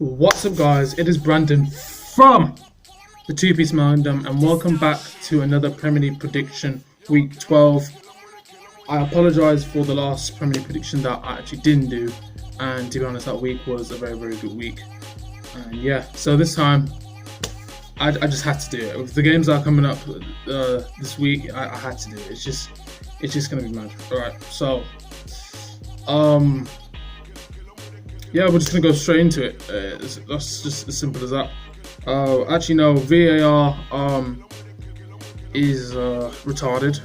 What's up, guys? It is Brandon from the Two-Piece Mandem, and welcome back to another Premier League prediction, week 12. I apologise for the last Premier League prediction that I actually didn't do, and to be honest, that week was a very, very good week. And yeah, so this time I just had to do it. With the games that are coming up this week, I had to do it. It's just gonna be mad. All right, so yeah, we're just gonna go straight into it. That's just as simple as that. Actually, no, VAR is retarded.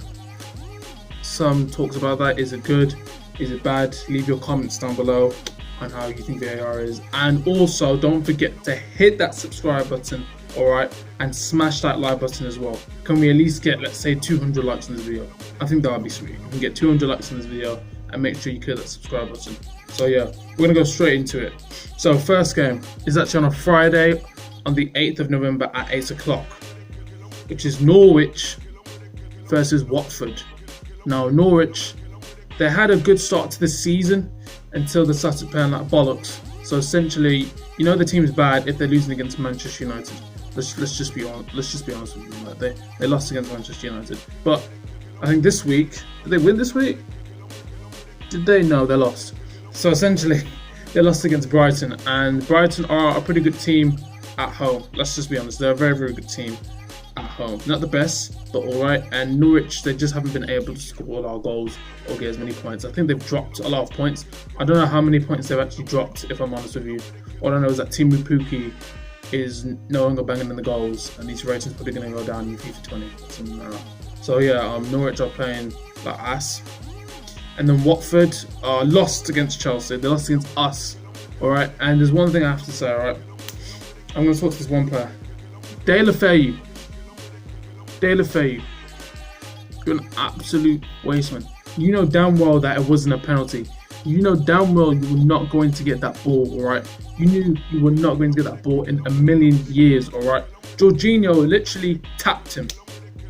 Some talks about that. Is it good? Is it bad? Leave your comments down below on how you think VAR is, and also don't forget to hit that subscribe button. All right, and smash that like button as well. Can we at least get, let's say, 200 likes on this video? I think that would be sweet. We can get 200 likes on this video, and make sure you click that subscribe button. So yeah, we're gonna go straight into it. So first game is actually on a Friday, on the 8th of November at 8 o'clock, which is Norwich versus Watford. Now Norwich, they had a good start to the season until they started playing like bollocks. So essentially, you know the team is bad if they're losing against Manchester United. Let's just be honest with you. Like they lost against Manchester United, but I think this week, did they win this week? Did they? No, they lost. So essentially, they lost against Brighton, and Brighton are a pretty good team at home. Let's just be honest, they're a very, very good team at home. Not the best, but all right. And Norwich, they just haven't been able to score a lot of goals or get as many points. I think they've dropped a lot of points. I don't know how many points they've actually dropped, if I'm honest with you. All I know is that Team Pukki is no longer banging in the goals, and these ratings probably going to go down in FIFA 20, something like that. So yeah, Norwich are playing like ass. And then Watford lost against Chelsea. They lost against us. All right. And there's one thing I have to say. All right. I'm going to talk to this one player. De La Feu. You're an absolute waste, man. You know damn well that it wasn't a penalty. You know damn well you were not going to get that ball. All right. You knew you were not going to get that ball in a million years. All right. Jorginho literally tapped him.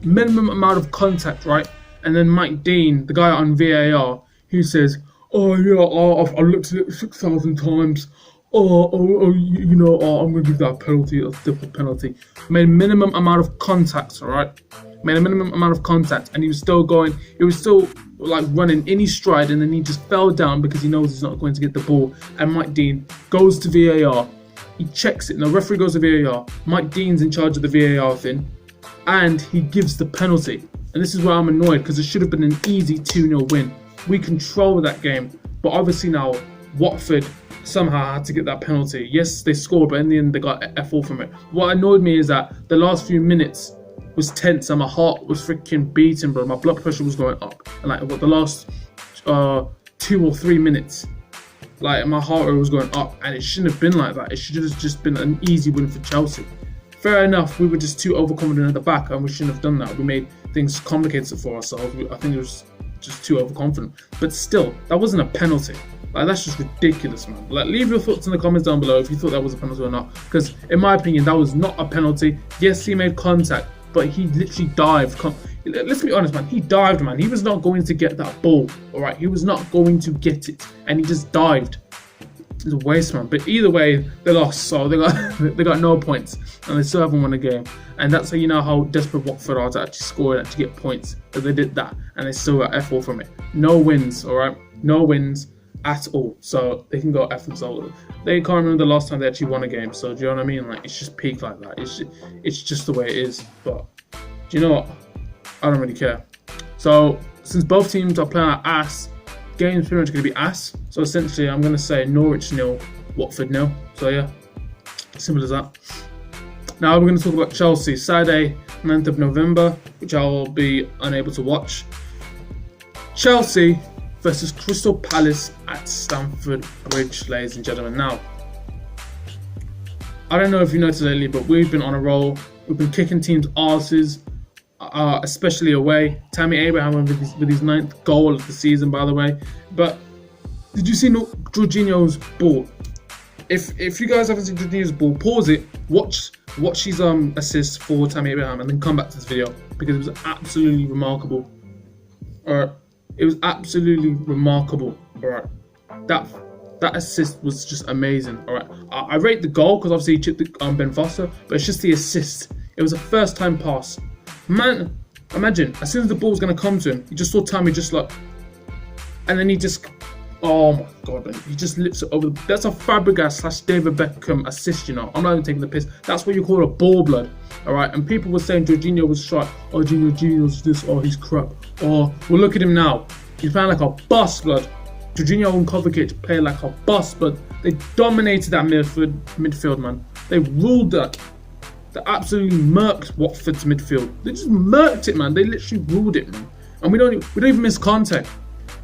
Minimum amount of contact, right? And then Mike Dean, the guy on VAR, who says, "Oh yeah, I've looked at it 6,000 times. I'm gonna give that a penalty, a different penalty." Made minimum amount of contacts, all right? Made a minimum amount of contact, and he was still going. He was still like running in his stride, and then he just fell down because he knows he's not going to get the ball. And Mike Dean goes to VAR. He checks it. Now referee goes to VAR. Mike Dean's in charge of the VAR thing, and he gives the penalty. And this is where I'm annoyed, because it should have been an easy 2-0 win. We control that game, but obviously now Watford somehow had to get that penalty. Yes, they scored, but in the end they got F4 from it. What annoyed me is that the last few minutes was tense and my heart was freaking beating, bro. My blood pressure was going up. And like the last 2 or 3 minutes, like my heart rate was going up, and it shouldn't have been like that. It should have just been an easy win for Chelsea. Fair enough, we were just too overconfident at the back, and we shouldn't have done that. We made things complicated for ourselves. I think it was just too overconfident. But still, that wasn't a penalty. Like, that's just ridiculous, man. Like, leave your thoughts in the comments down below if you thought that was a penalty or not. Because in my opinion, that was not a penalty. Yes, he made contact, but he literally dived. Let's be honest, man. He dived, man. He was not going to get that ball. All right, he was not going to get it, and he just dived. It's a waste, man. But either way, they lost, so they got no points, and they still haven't won a game. And that's how you know how desperate Watford are to actually score and actually get points. That they did that, and they still got F4 from it. No wins, all right? No wins at all. So they can go F themselves. They can't remember the last time they actually won a game. So do you know what I mean? Like, it's just peak like that. It's just the way it is. But do you know what? I don't really care. So since both teams are playing like ass, game's pretty much going to be ass. So essentially, I'm going to say Norwich 0, Watford 0. So yeah, simple as that. Now we're going to talk about Chelsea. Saturday, 9th of November, which I will be unable to watch. Chelsea versus Crystal Palace at Stamford Bridge, ladies and gentlemen. Now, I don't know if you noticed lately, but we've been on a roll. We've been kicking teams' arses, especially away. Tammy Abraham with his 9th goal of the season, by the way. But did you see Jorginho's ball? If you guys haven't seen Jorginho's ball, pause it, watch his assist for Tammy Abraham, and then come back to this video, because it was absolutely remarkable. It was absolutely remarkable. All right, that assist was just amazing. All right, I rate the goal because obviously he chipped Ben Foster, but it's just the assist. It was a first time pass. Man, imagine, as soon as the ball was going to come to him, you just saw Tammy just like, and then he just, oh my God, man, he just lifts it over. That's a Fabregas / David Beckham assist, you know. I'm not even taking the piss. That's what you call a ball blood, all right? And people were saying Jorginho was shot. Oh, Jorginho's this. Oh, he's crap. Or, well, look at him now. He's playing like a bus, blood. Jorginho and Kovacic play like a bus, but they dominated that midfield, man. They ruled that. They absolutely murked Watford's midfield. They just murked it, man. They literally ruled it, man. And we don't even miss Kante.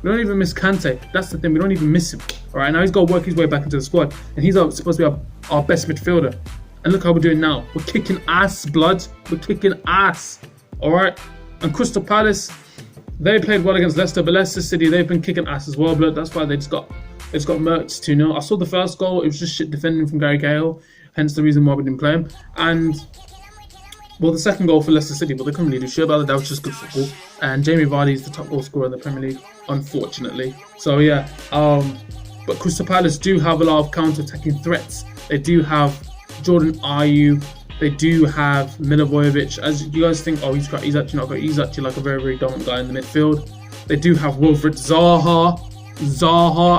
We don't even miss Kante. That's the thing. We don't even miss him. All right, now he's got to work his way back into the squad, and he's supposed to be our best midfielder. And look how we're doing now. We're kicking ass, blood. We're kicking ass. All right. And Crystal Palace, they played well against Leicester, but Leicester City, they've been kicking ass as well, blood. That's why they just got murked 2-0. I saw the first goal. It was just shit defending from Gary Cahill. Hence the reason why we didn't play him. And, well, the second goal for Leicester City, but they couldn't really do shit about it. That was just good football. And Jamie Vardy is the top goal scorer in the Premier League, unfortunately. So, yeah. But Crystal Palace do have a lot of counter-attacking threats. They do have Jordan Ayew. They do have Milivojevic. As you guys think, oh, he's actually not great. He's actually like a very, very dominant guy in the midfield. They do have Wilfried Zaha,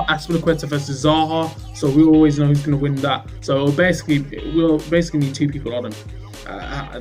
Aspilicueta versus Zaha. So we always know who's going to win that. So we'll basically need 2 people on him.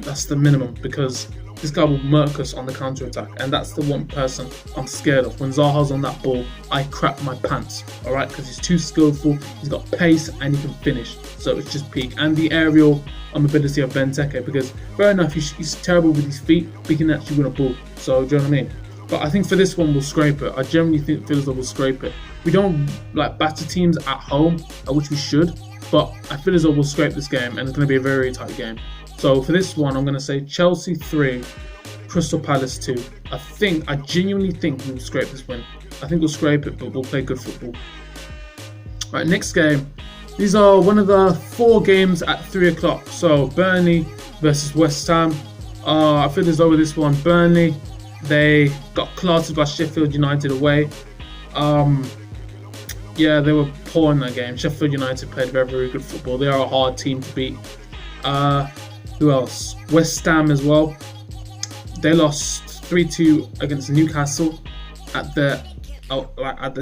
That's the minimum, because this guy will murk us on the counter attack, and that's the one person I'm scared of. When Zaha's on that ball, I crap my pants. All right, because he's too skillful. He's got pace and he can finish. So it's just peak. And the aerial ability of Benteke, because fair enough, he's terrible with his feet, but he can actually win a ball. So do you know what I mean? But I think for this one, we'll scrape it. I generally think Middlesbrough will scrape it. We don't like batter teams at home, which we should, but I feel as though we'll scrape this game, and it's going to be a very, very tight game. So for this one, I'm going to say Chelsea 3, Crystal Palace 2. I genuinely think we'll scrape this win. I think we'll scrape it, but we'll play good football. Right, next game. These are one of the 4 games at 3 o'clock. So Burnley versus West Ham. I feel as though with this one, Burnley, they got clattered by Sheffield United away. Yeah, they were poor in that game. Sheffield United played very, very good football. They are a hard team to beat. Who else? West Ham as well. They lost 3-2 against Newcastle at the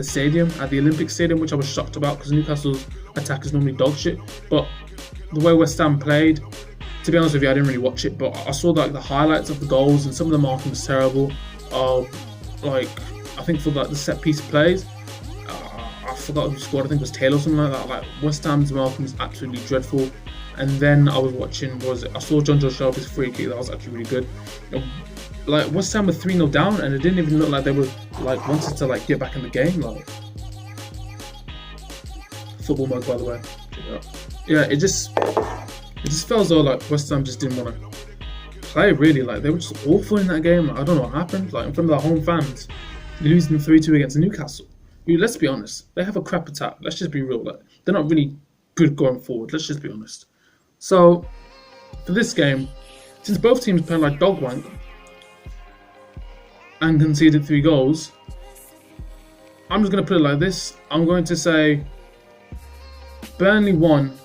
stadium, at the Olympic Stadium, which I was shocked about because Newcastle's attack is normally dog shit. But the way West Ham played, to be honest with you, I didn't really watch it, but I saw the highlights of the goals, and some of the marking was terrible. I think for the set piece plays, I forgot who scored. I think it was Taylor or something like that. Like West Ham's marking was absolutely dreadful. And then I was watching, I saw John Joe Shelby's free kick. That was actually really good. Like West Ham were 3-0 down, and it didn't even look like they were wanted to get back in the game. Football mode, by the way. Yeah, it just felt as though West Ham just didn't want to play really. They were just awful in that game. I don't know what happened. In front of their home fans, losing 3-2 against Newcastle. Let's be honest, they have a crap attack. Let's just be real. They're not really good going forward. Let's just be honest. So for this game, since both teams played like dog wank and conceded 3 goals, I'm just going to put it like this. I'm going to say Burnley 1,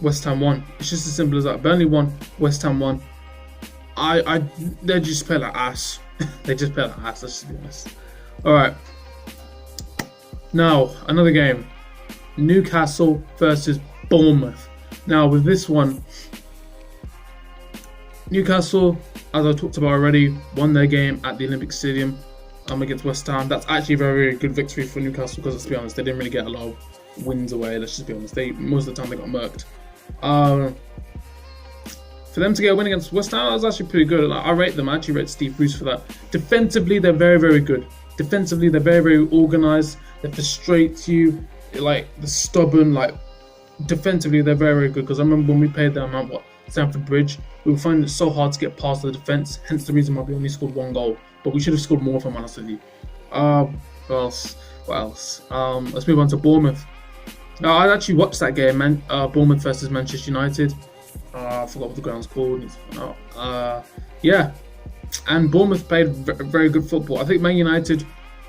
West Ham 1. It's just as simple as that. Burnley 1, West Ham 1. They just play like ass. They just play like ass, let's just be honest. Alright. Now, another game. Newcastle versus Bournemouth. Now, with this one, Newcastle, as I talked about already, won their game at the Olympic Stadium against West Ham. That's actually a very, very good victory for Newcastle because, let's be honest, they didn't really get a lot of wins away. Let's just be honest. Most of the time they got murked. For them to get a win against West Ham, that was actually pretty good. I rate them. I actually rate Steve Bruce for that. Defensively, they're very, very good. Defensively, they're very, very organised. They frustrate you. They're stubborn. Defensively, they're very, very good. Because I remember when we played them at Stamford Bridge, we were finding it so hard to get past the defence. Hence the reason why we only scored 1 goal. But we should have scored more, if I'm honest with you. What else? Let's move on to Bournemouth. I actually watched that game, man. Bournemouth versus Manchester United. I forgot what the ground's called. Yeah. And Bournemouth played very good football. I think Man United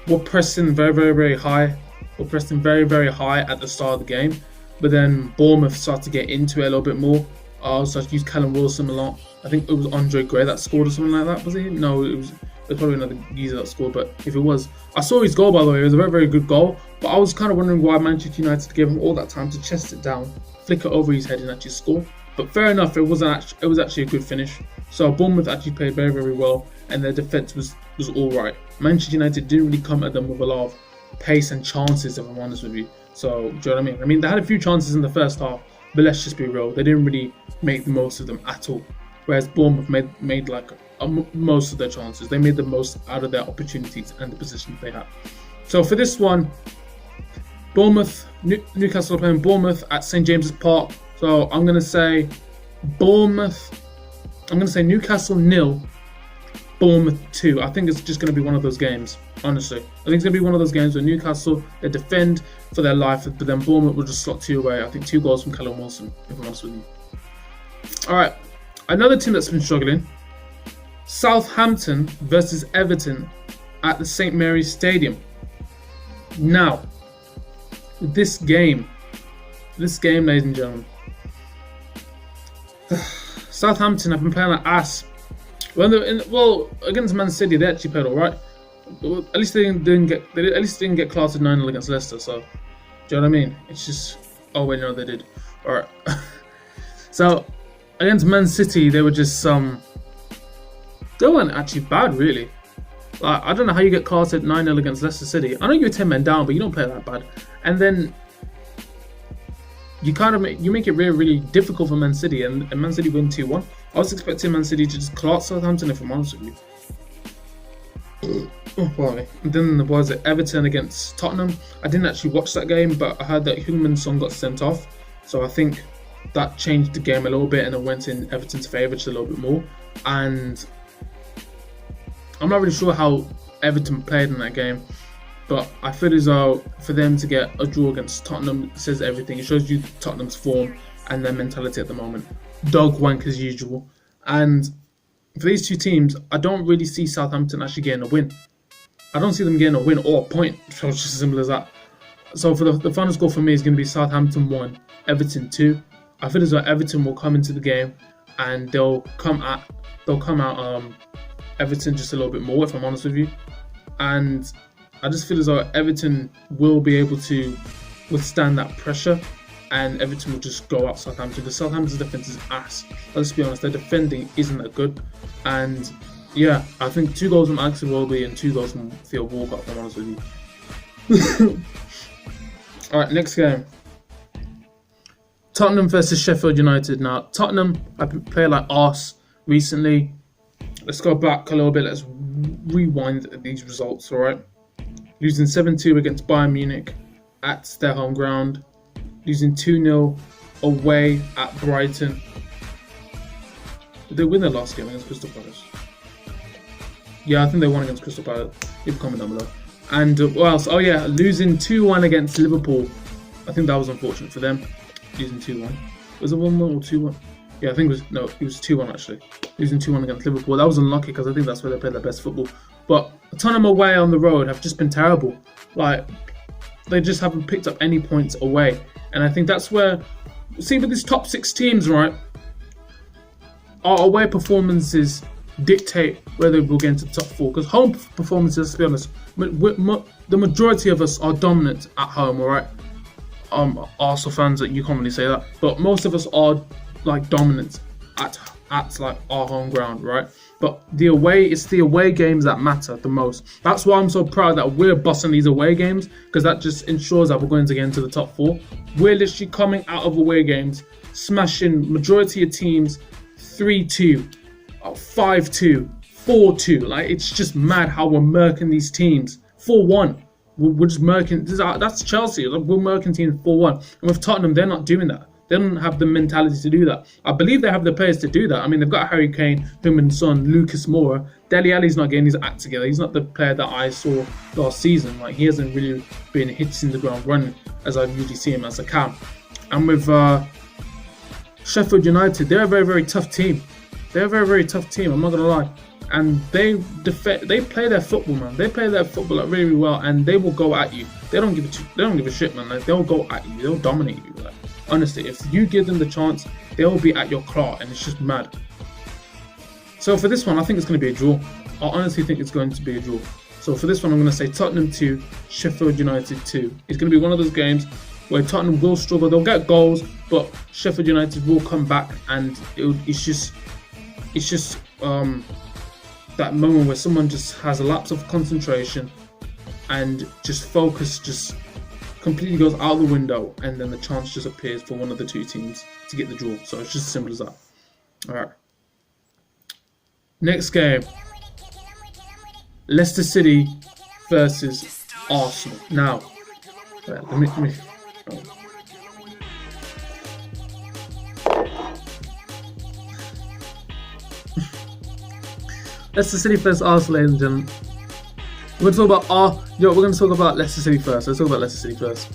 were pressing very, very, very high. Were pressing very, very high at the start of the game. but then Bournemouth started to get into it a little bit more. I also used Callum Wilson a lot. I think it was Andre Gray that scored or something like that, was it? No, it was probably another geezer that scored, but if it was, I saw his goal, by the way. It was a very, very good goal, but I was kind of wondering why Manchester United gave him all that time to chest it down, flick it over his head and actually score. But fair enough, it was actually a good finish. So Bournemouth actually played very, very well, and their defence was all right. Manchester United didn't really come at them with a lot of pace and chances, if I'm honest with you. So, do you know what I mean? I mean, they had a few chances in the first half, but let's just be real, they didn't really make the most of them at all. Whereas Bournemouth made like most of their chances. They made the most out of their opportunities and the positions they had. So for this one, Newcastle are playing Bournemouth at St James's Park. So I'm gonna say Newcastle 0, Bournemouth 2. I think it's just gonna be one of those games. Honestly, I think it's gonna be one of those games where Newcastle, they defend for their life, but then Bournemouth will just slot 2 away. I think 2 goals from Callum Wilson, if I'm honest with you. All right, another team that's been struggling. Southampton versus Everton at the St Mary's Stadium. Now, this game, ladies and gentlemen, Southampton have been playing like ass. Well, against Man City, they actually played all right. At least they didn't get classed at 9-0 against Leicester. So, do you know what I mean? It's just, oh wait, no, they did. All right. So against Man City, they were just they weren't actually bad, really. Like, I don't know how you get classed at 9-0 against Leicester City. I know you're 10 men down, but you don't play that bad. And then you kind of make it really, really difficult for Man City, and Man City win 2-1. I was expecting Man City to just class Southampton, if I'm honest with you. And then the boys at Everton against Tottenham. I didn't actually watch that game, but I heard that Heung-min Son got sent off, so I think that changed the game a little bit, and it went in Everton's favour just a little bit more. And I'm not really sure how Everton played in that game, but I feel as though for them to get a draw against Tottenham says everything. It shows you Tottenham's form and their mentality at the moment. Dog wank as usual. And for these two teams, I don't really see Southampton actually getting a win. I don't see them getting a win or a point. It's just as simple as that. So for the final score for me is going to be Southampton 1, Everton 2. I feel as though Everton will come into the game and they'll come out Everton just a little bit more, if I'm honest with you. And I just feel as though Everton will be able to withstand that pressure, and Everton will just go out Southampton. The Southampton's defence is ass. Let's be honest, their defending isn't that good. And yeah, I think 2 goals from Alex Iwobi and 2 goals from Theo Walcott, if I'm honest with you. Alright, next game. Tottenham versus Sheffield United. Now, Tottenham have been playing like arse recently. Let's go back a little bit. Let's rewind these results, alright? Losing 7-2 against Bayern Munich at their home ground. Losing 2-0 away at Brighton. Did they win their last game against Crystal Palace? Yeah, I think they won against Crystal Palace. Leave a comment down below. And what else? Oh yeah, losing 2-1 against Liverpool. I think that was unfortunate for them. Losing 2-1. Was it 1-1 or 2-1? Yeah, I think it was 2-1 actually. Losing 2-1 against Liverpool. That was unlucky because I think that's where they played their best football. But Tottenham away on the road have just been terrible. Like, they just haven't picked up any points away. And I think that's where, see, with these top 6 teams, right, our away performances dictate whether we'll get into the top 4. Because home performances, let's be honest, the majority of us are dominant at home, alright? Arsenal fans, you can't really say that, but most of us are like dominant at like our home ground, right? But it's the away games that matter the most. That's why I'm so proud that we're busting these away games, because that just ensures that we're going to get into the top 4. We're literally coming out of away games, smashing majority of teams 3-2, 5-2, 4-2. Like, it's just mad how we're murking these teams. 4-1. We're just murking. That's Chelsea. We're murking teams 4-1. And with Tottenham, they're not doing that. They don't have the mentality to do that. I believe they have the players to do that. I mean, they've got Harry Kane, Heung-min Son, Lucas Moura. Dele Alli's not getting his act together. He's not the player that I saw last season. Like, he hasn't really been hitting the ground running as I usually see him as a cam. And with Sheffield United, they're a very, very tough team. They're a very, very tough team. I'm not gonna lie. And they play their football, man. They play their football really, really well, and they will go at you. They don't give a shit, man. Like, they'll go at you. They'll dominate you. Like, Honestly, if you give them the chance, they'll be at your claw, and it's just mad. So for this one, I think it's going to be a draw. I honestly think it's going to be a draw. So for this one, I'm going to say Tottenham 2, Sheffield United 2. It's going to be one of those games where Tottenham will struggle. They'll get goals, but Sheffield United will come back, and it's just that moment where someone just has a lapse of concentration and just focus just completely goes out the window, and then the chance just appears for one of the two teams to get the draw. So it's just as simple as that. All right. Next game, Leicester City versus Arsenal. Now, let me. Oh. Leicester City versus Arsenal, ladies and gentlemen. We're going to talk about we're going to talk about Leicester City first. Let's talk about Leicester City first.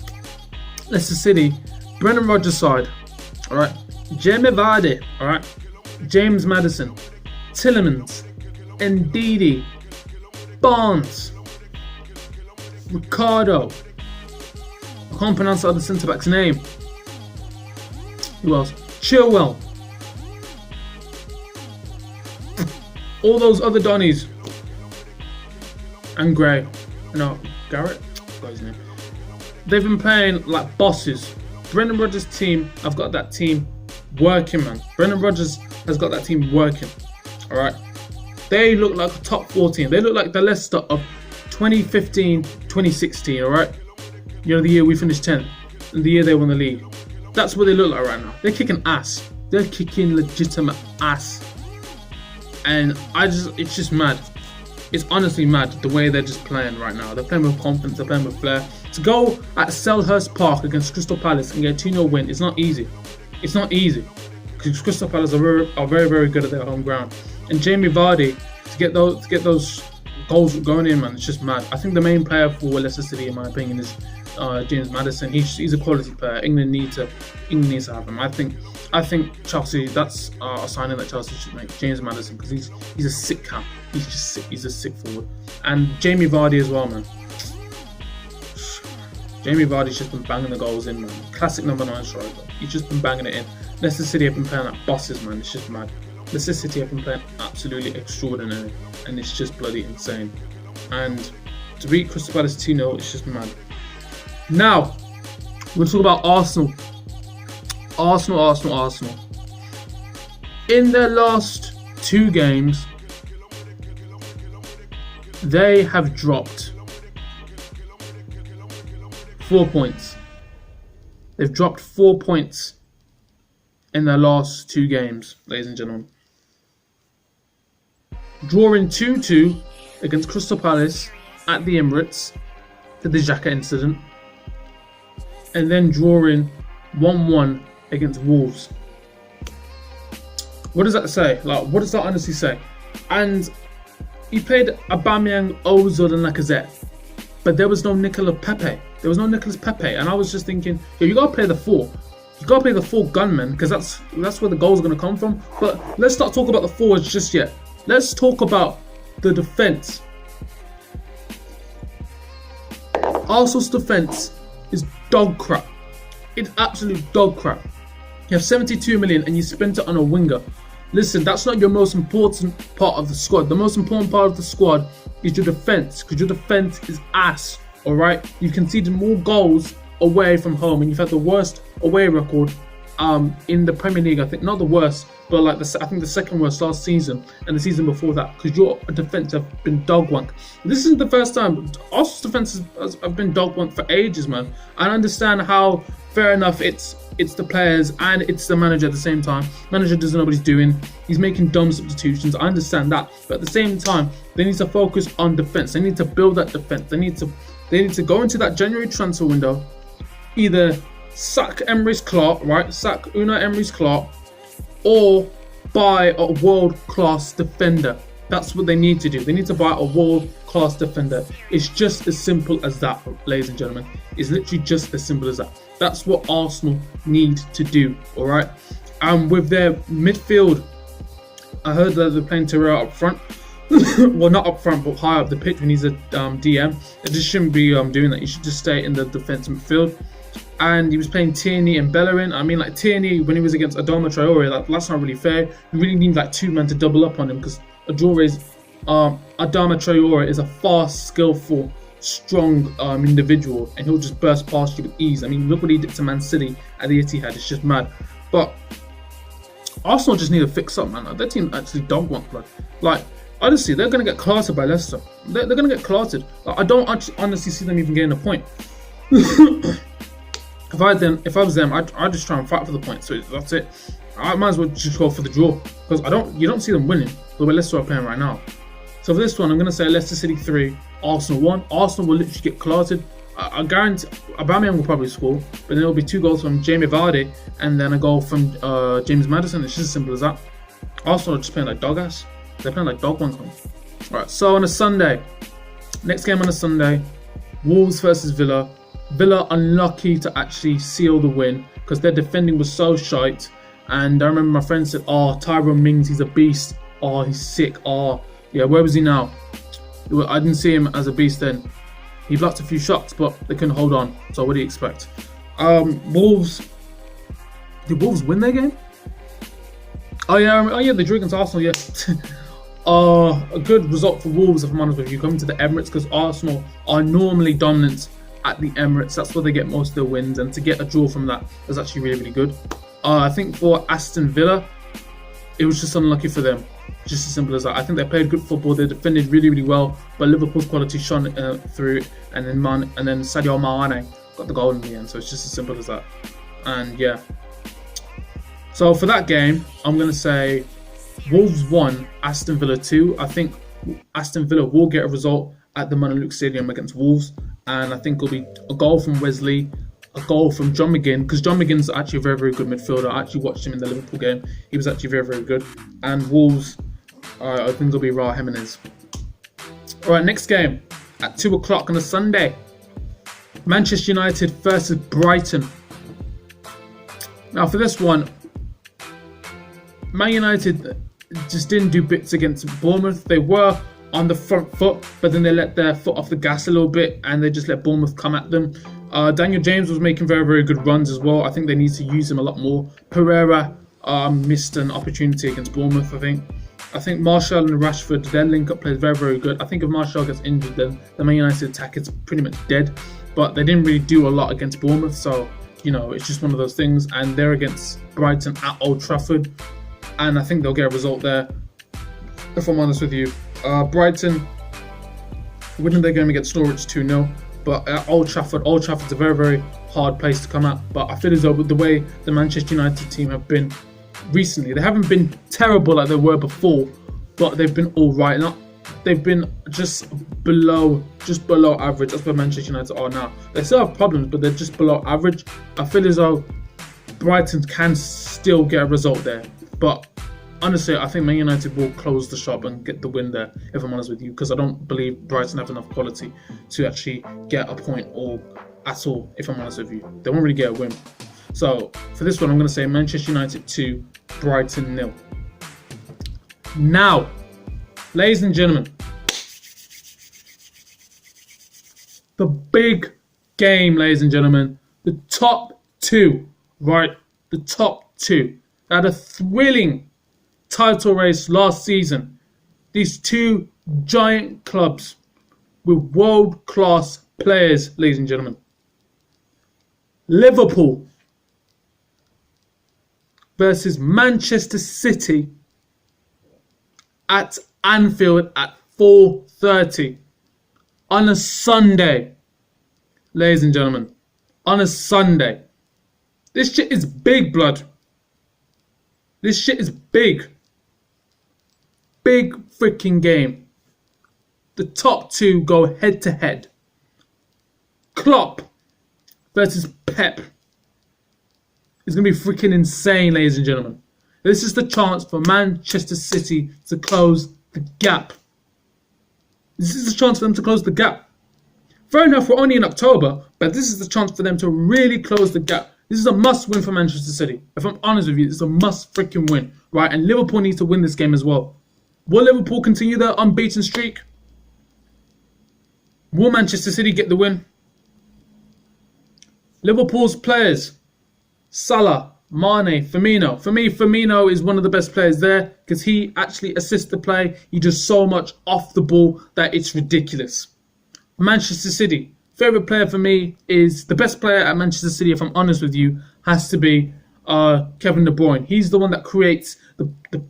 Leicester City, Brendan Rodgers' side. All right, Jamie Vardy. All right, James Maddison, Tillemans, Ndidi, Barnes, Ricardo. I can't pronounce the other centre back's name. Who else? Chilwell. All those other Donnies. And Gray. No, Garrett? Got his name. They've been playing like bosses. Brendan Rodgers' team, I've got that team working, man. Brendan Rodgers has got that team working. Alright? They look like a top 14. They look like the Leicester of 2015, 2016, alright? You know, the year we finished 10th. And the year they won the league. That's what they look like right now. They're kicking ass. They're kicking legitimate ass. And it's just mad. It's honestly mad the way they're just playing right now. They're playing with confidence, they're playing with flair. To go at Selhurst Park against Crystal Palace and get a 2-0 win, it's not easy. It's not easy. Because Crystal Palace are very, very good at their home ground. And Jamie Vardy, to get those goals going in, man, it's just mad. I think the main player for Leicester City, in my opinion, is James Maddison. He's a quality player. England needs to have him. I think Chelsea. That's a signing that Chelsea should make. James Maddison, because he's a sick cat. He's just sick. He's a sick forward. And Jamie Vardy as well, man. Jamie Vardy's just been banging the goals in, man. Classic number 9 striker. He's just been banging it in. Leicester City have been playing like bosses, man. It's just mad. Leicester City have been playing absolutely extraordinary, and it's just bloody insane. And to beat Crystal Palace 2-0, it's just mad. Now, we're going to talk about Arsenal. Arsenal. In their last 2 games, they have dropped 4 points. They've dropped 4 points in their last 2 games, ladies and gentlemen. Drawing 2-2 against Crystal Palace at the Emirates for the Xhaka incident. And then drawing 1-1 against Wolves. What does that say? Like, what does that honestly say? And he played Aubameyang, Ozil and Lacazette. But there was no Nicolas Pepe. And I was just thinking, yo, you got to play the 4. You got to play the 4 gunmen, because that's where the goals are going to come from. But let's not talk about the forwards just yet. Let's talk about the defence. Arsenal's defence is dog crap. It's absolute dog crap. You have 72 million and you spent it on a winger. Listen, that's not your most important part of the squad. The most important part of the squad is your defence, because your defence is ass, alright? You've conceded more goals away from home, and you've had the worst away record in the Premier League. I think not the worst, but like I think the second worst last season and the season before that, because your defence have been dog wank. This isn't the first time. Arsenal's defence have been dog wank for ages, man. I understand how, fair enough, it's the players and it's the manager at the same time. Manager doesn't know what he's doing. He's making dumb substitutions. I understand that, but at the same time, they need to focus on defence. They need to build that defence. They need to go into that January transfer window, either sack Emery's Clark, right? Sack Unai Emery's Clark, or buy a world-class defender. That's what they need to do. They need to buy a world-class defender. It's just as simple as that, ladies and gentlemen. It's literally just as simple as that. That's what Arsenal need to do, all right? And with their midfield, I heard that they're playing Terrell up front. Well, not up front, but high up the pitch when he's a DM. They just shouldn't be doing that. You should just stay in the defensive midfield. and he was playing Tierney and Bellerin. I mean, like Tierney, when he was against Adama Traore, that's not really fair. You really need like two men to double up on him because Adama Traore is a fast, skillful, strong individual, and he'll just burst past you with ease. I mean, look what he did to Man City at the Etihad. It's just mad. But Arsenal just need to fix up, man. Their team actually don't want blood. Like, honestly, they're going to get clattered by Leicester. They're going to get clattered. Like, I don't actually honestly see them even getting a point. If I was them, I'd just try and fight for the point. So that's it. I might as well just go for the draw because you don't see them winning the way Leicester are playing right now. So for this one, I'm going to say Leicester City 3, Arsenal 1. Arsenal will literally get clattered. I guarantee Aubameyang will probably score, but then there'll be 2 goals from Jamie Vardy and then a goal from James Maddison. It's just as simple as that. Arsenal are just playing like dog ass. They're playing like dog ones, man. Right, so on a Sunday, next game on a Sunday, Wolves versus Villa. Villa unlucky to actually seal the win because their defending was so shite. And I remember my friend said, "Oh, Tyrone Mings, he's a beast. Oh, he's sick. Oh, yeah, where was he now?" I didn't see him as a beast then. He blocked a few shots, but they couldn't hold on. So what do you expect? Wolves. Did Wolves win their game? Oh yeah, they drew against Arsenal. Yeah. A good result for Wolves, if I'm honest with you, coming to the Emirates because Arsenal are normally dominant at the Emirates. That's where they get most of their wins, and to get a draw from that is actually really, really good. I think for Aston Villa, it was just unlucky for them. Just as simple as that. I think they played good football. They defended really, really well, but Liverpool's quality shone through, and then Sadio Mane got the goal in the end. So it's just as simple as that. And yeah. So for that game, I'm gonna say Wolves 1, Aston Villa 2. I think Aston Villa will get a result at the Monarch Stadium against Wolves, and I think it'll be a goal from Wesley, a goal from John McGinn, because John McGinn's actually a very, very good midfielder. I actually watched him in the Liverpool game. He was actually very, very good. And Wolves, I think it'll be Raul Jimenez. Alright, next game at 2 o'clock on a Sunday. Manchester United versus Brighton. Now for this one, Man United just didn't do bits against Bournemouth. They were on the front foot, but then they let their foot off the gas a little bit and they just let Bournemouth come at them. Daniel James was making very, very good runs as well. I think they need to use him a lot more. Pereira missed an opportunity against Bournemouth, I think Martial and Rashford, their link-up plays very, very good. I think if Martial gets injured, then the Man United attack is pretty much dead. But they didn't really do a lot against Bournemouth, so, you know, it's just one of those things. And they're against Brighton at Old Trafford, and I think they'll get a result there, if I'm honest with you. Brighton winning their game against Norwich 2-0, but at Old Trafford's a very, very hard place to come at. But I feel as though with the way the Manchester United team have been recently, they haven't been terrible like they were before, but they've been all right. They've been just below average. That's where Manchester United are now. They still have problems, but they're just below average. I feel as though Brighton can still get a result there, but honestly, I think Man United will close the shop and get the win there, if I'm honest with you, because I don't believe Brighton have enough quality to actually get a point or at all, if I'm honest with you. They won't really get a win. So for this one, I'm going to say Manchester United 2, Brighton 0. Now, ladies and gentlemen, the big game, ladies and gentlemen, the top 2, right? The top 2. They had a thrilling title race last season. These 2 giant clubs with world-class players, ladies and gentlemen. Liverpool versus Manchester City at Anfield at 4:30 on a Sunday, ladies and gentlemen. On a Sunday. This shit is big, blood. This shit is big. Big freaking game. The top 2 go head to head. Klopp versus Pep. It's going to be freaking insane, ladies and gentlemen. This is the chance for Manchester City to close the gap. This is the chance for them to close the gap. Fair enough, we're only in October, but this is the chance for them to really close the gap. This is a must win for Manchester City. If I'm honest with you, it's a must freaking win, right? And Liverpool needs to win this game as well. Will Liverpool continue their unbeaten streak? Will Manchester City get the win? Liverpool's players: Salah, Mane, Firmino. For me, Firmino is one of the best players there because he actually assists the play. He does so much off the ball that it's ridiculous. Manchester City. Favorite player for me is the best player at Manchester City, if I'm honest with you, has to be Kevin De Bruyne. He's the one that creates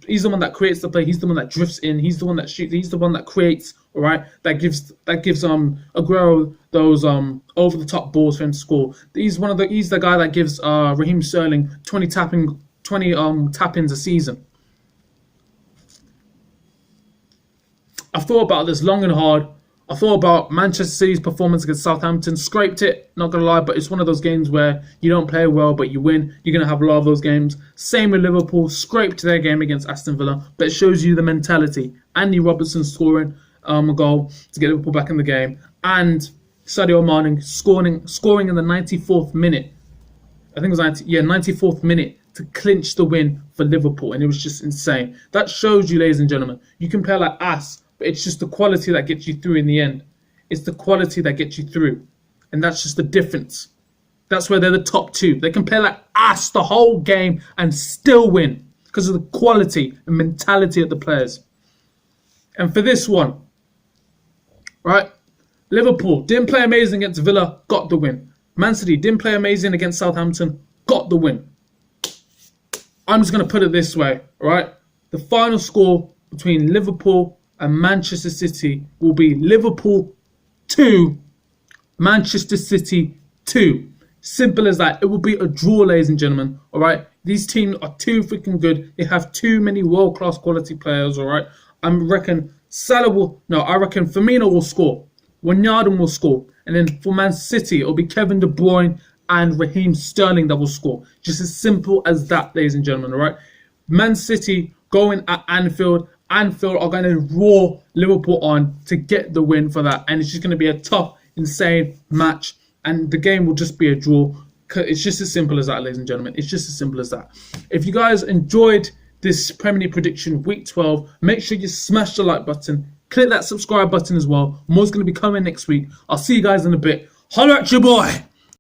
he's the one that creates the play. He's the one that drifts in. He's the one that shoots. He's the one that creates. All right, that gives Aguero those over the top balls for him to score. He's the guy that gives Raheem Sterling 20 tap-ins a season. I've thought about this long and hard. I thought about Manchester City's performance against Southampton. Scraped it, not going to lie, but it's one of those games where you don't play well, but you win. You're going to have a lot of those games. Same with Liverpool. Scraped their game against Aston Villa, but it shows you the mentality. Andy Robertson scoring a goal to get Liverpool back in the game. And Sadio Mane scoring in the 94th minute. I think it was 94th minute to clinch the win for Liverpool. And it was just insane. That shows you, ladies and gentlemen, you can play like ass, but it's just the quality that gets you through in the end. It's the quality that gets you through. And that's just the difference. That's where they're the top two. They can play like ass the whole game and still win because of the quality and mentality of the players. And for this one, right, Liverpool didn't play amazing against Villa, got the win. Man City didn't play amazing against Southampton, got the win. I'm just going to put it this way, right? The final score between Liverpool and Manchester City will be Liverpool 2, Manchester City 2. Simple as that. It will be a draw, ladies and gentlemen, all right? These teams are too freaking good. They have too many world-class quality players, all right? I reckon Firmino will score. Wijnaldum will score. And then for Man City, it'll be Kevin De Bruyne and Raheem Sterling that will score. Just as simple as that, ladies and gentlemen, all right? Man City going at Anfield. Anfield are going to roar Liverpool on to get the win for that. And it's just going to be a tough, insane match. And the game will just be a draw. It's just as simple as that, ladies and gentlemen. It's just as simple as that. If you guys enjoyed this Premier League prediction, Week 12, make sure you smash the like button. Click that subscribe button as well. More's going to be coming next week. I'll see you guys in a bit. Holla at your boy!